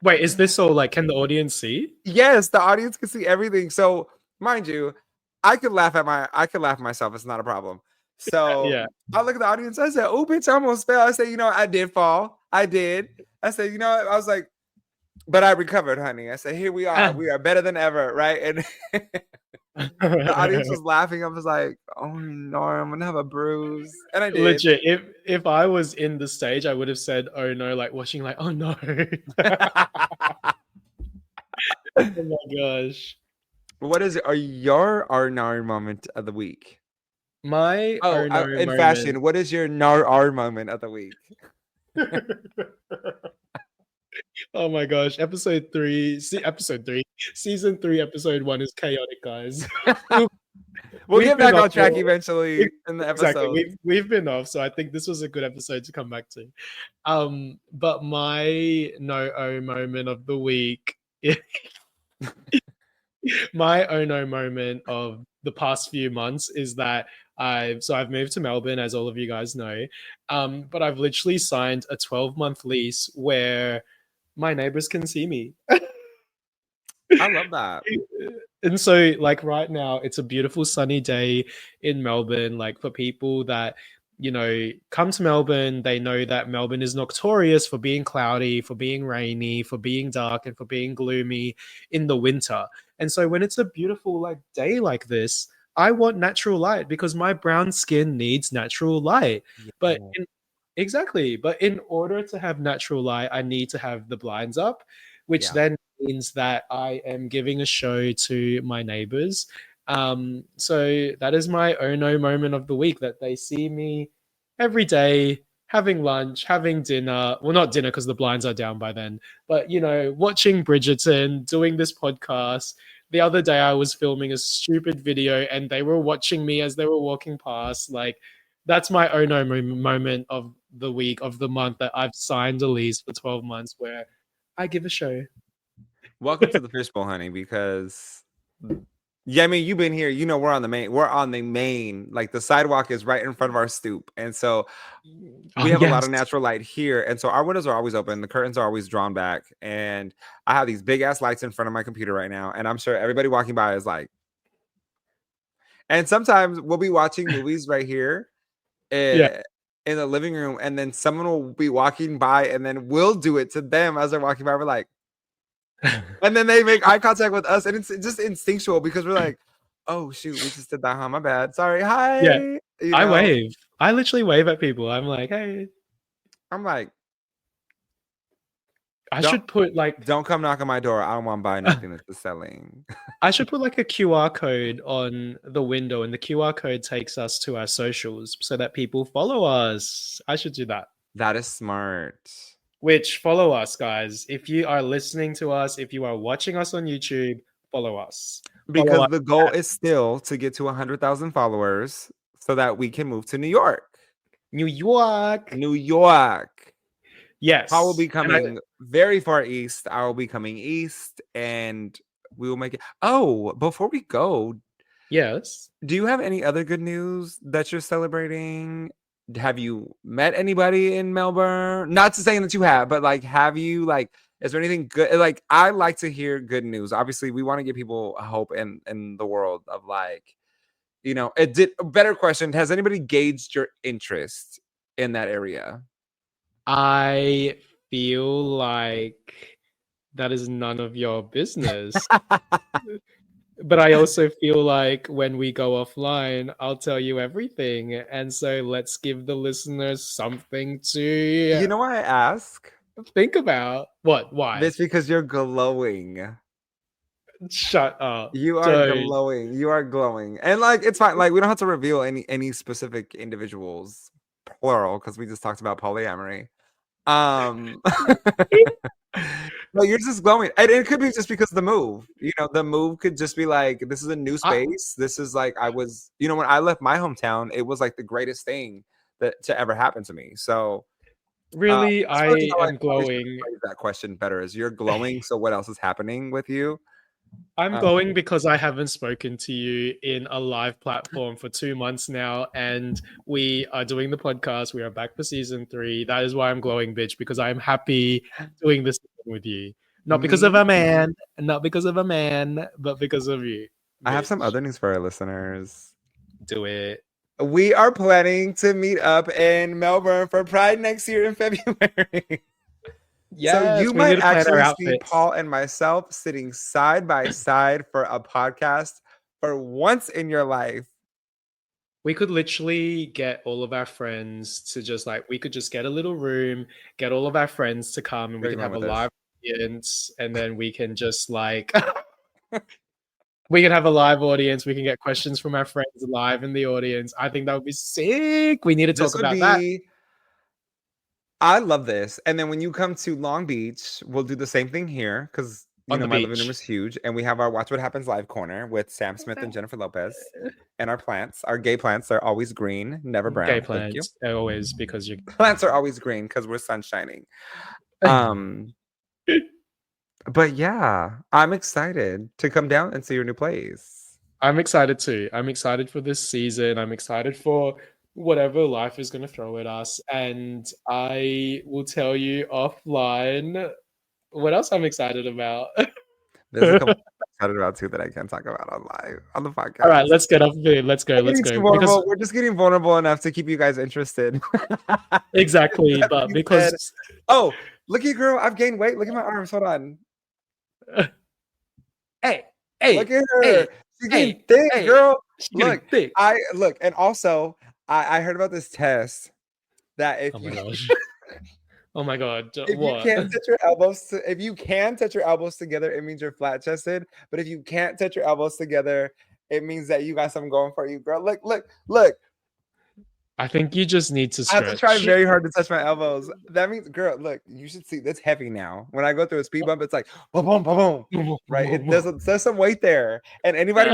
Wait, is this all like, can the audience see? Yes, the audience can see everything. So mind you, I could laugh at myself. It's not a problem. So I look at the audience. I said, "Oh, bitch, I almost fell." I said, "You know, I did fall. I did." I said, "You know," I was like, But I recovered, honey. I said, here we are. We are better than ever, right? And the audience was laughing. I was like, oh no, I'm gonna have a bruise. And I did. Legit, if I was in the stage, I would have said, "Oh no!" Like watching, like, "Oh no!" Oh my gosh! What is it? Are your R moment of the week? My Oh, oh no in moment. fashion, what is your R moment of the week? Oh my gosh! Episode 3, season 3, episode 1 is chaotic, guys. We'll get back on track for, eventually in the episode. Exactly. We've been off, so I think this was a good episode to come back to. But my no moment of the week, my oh no moment of the past few months is that I've moved to Melbourne, as all of you guys know. But I've literally signed a 12-month lease where my neighbors can see me. I love that. And so, like, right now, it's a beautiful sunny day in Melbourne. Like, for people that, come to Melbourne, they know that Melbourne is notorious for being cloudy, for being rainy, for being dark, and for being gloomy in the winter. And so when it's a beautiful, like, day like this, I want natural light because my brown skin needs natural light. Yeah. But in order to have natural light, I need to have the blinds up, which then means that I am giving a show to my neighbors. So that is my oh no moment of the week, that they see me every day having lunch, having dinner. Well, not dinner because the blinds are down by then, but watching Bridgerton, doing this podcast. The other day I was filming a stupid video and they were watching me as they were walking past. Like, that's my oh no moment of the week, of the month, that I've signed a lease for 12 months where I give a show. Welcome to the fishbowl, honey, because I mean, you've been here, we're on the main, like the sidewalk is right in front of our stoop. And so we have a lot of natural light here. And so our windows are always open. The curtains are always drawn back. And I have these big ass lights in front of my computer right now. And I'm sure everybody walking by is like, and sometimes we'll be watching movies right here in the living room. And then someone will be walking by and then we'll do it to them as they're walking by. We're like, and then they make eye contact with us, and it's just instinctual because we're like, oh shoot, we just did that, huh? My bad. Sorry. Hi. Yeah. I wave. I literally wave at people. I'm like, hey. I'm like, I should put like, don't come knock on my door. I don't want to buy nothing that's selling. I should put like a QR code on the window, and the QR code takes us to our socials so that people follow us. I should do that. That is smart. Which, follow us, guys. If you are listening to us, if you are watching us on YouTube, follow us. Because the goal is still to get to 100,000 followers so that we can move to New York. New York. Yes. I will be coming very far east. I will be coming east and we will make it. Oh, before we go. Yes. Do you have any other good news that you're celebrating? Have you met anybody in Melbourne? Not to say that you have, but like, have you, like, is there anything good? Like, I like to hear good news. Obviously, we want to give people hope in the world of, like, a better question. Has anybody gauged your interest in that area? I feel like that is none of your business. But I also feel like when we go offline, I'll tell you everything. And so let's give the listeners something to... You know why I ask? Think about. What? Why? It's because you're glowing. Shut up. You are glowing. You are glowing. And like, it's fine. Like, we don't have to reveal any specific individuals, plural, because we just talked about polyamory. No, you're just glowing. And it could be just because of the move. The move could just be like, this is a new space. This is like, I was, when I left my hometown, it was like the greatest thing to ever happen to me. So really, I am glowing. That question better is, you're glowing. So what else is happening with you? I'm glowing because I haven't spoken to you in a live platform for 2 months now, and we are doing the podcast. We are back for season 3. That is why I'm glowing, bitch, because I'm happy doing this with you. Not because of a man, but because of you. Bitch. I have some other news for our listeners. Do it. We are planning to meet up in Melbourne for Pride next year in February. So Yes, you we need might to plan our actually see outfits. Paul and myself sitting side by side for a podcast for once in your life. We could literally get all of our friends to just like we could just get a little room, get all of our friends to come, and we Where you can going have a with this? live audience, and then we can just like we can have a live audience. We can get questions from our friends live in the audience. I think that would be sick. We need to talk This would about that. be. I love this. And then when you come to Long Beach, we'll do the same thing here because On the my living room beach. is huge, and we have our Watch What Happens live corner with Sam Smith and Jennifer Lopez, and our plants, our gay plants, are always green, never brown. Gay Thank you. plants, always because you're Plants are always green because we're sun shining. But yeah, I'm excited to come down and see your new place. I'm excited too. I'm excited for this season. I'm excited for whatever life is going to throw at us. And I will tell you offline what else I'm excited about. There's a couple I'm excited about too that I can't talk about on live on the podcast. All right, let's get off here. Let's go. We're Let's getting too go. Because vulnerable. We're just getting vulnerable enough to keep you guys interested. exactly, That but being because said- oh, look at you, girl. I've gained weight. Look at my arms. Hold on. hey, Look at her. hey, She's getting hey, thick, hey. girl. She's getting Look, thick. and also I heard about this test that Oh my gosh. Oh my god. if What? you can't touch your elbows if you can touch your elbows together, it means you're flat chested. But if you can't touch your elbows together, it means that you got something going for you, girl. Look. I think you just need to I have stretch. to try very hard to touch my elbows. That means, girl, look, you should see that's heavy now. When I go through a speed bump, it's like boom, boom, boom, boom. Right? There's some weight there. And anybody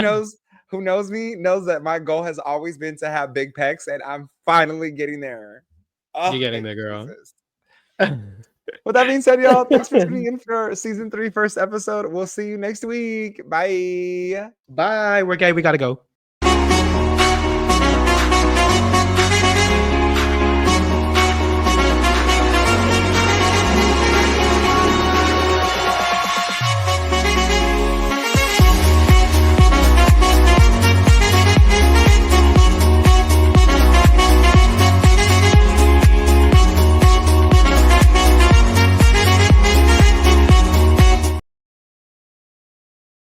who knows me knows that my goal has always been to have big pecs, and I'm finally getting there. Oh, You're getting there, girl. With that being said, y'all, thanks for tuning in for season 3 first episode. We'll see you next week. Bye. Bye. We're gay. We gotta go.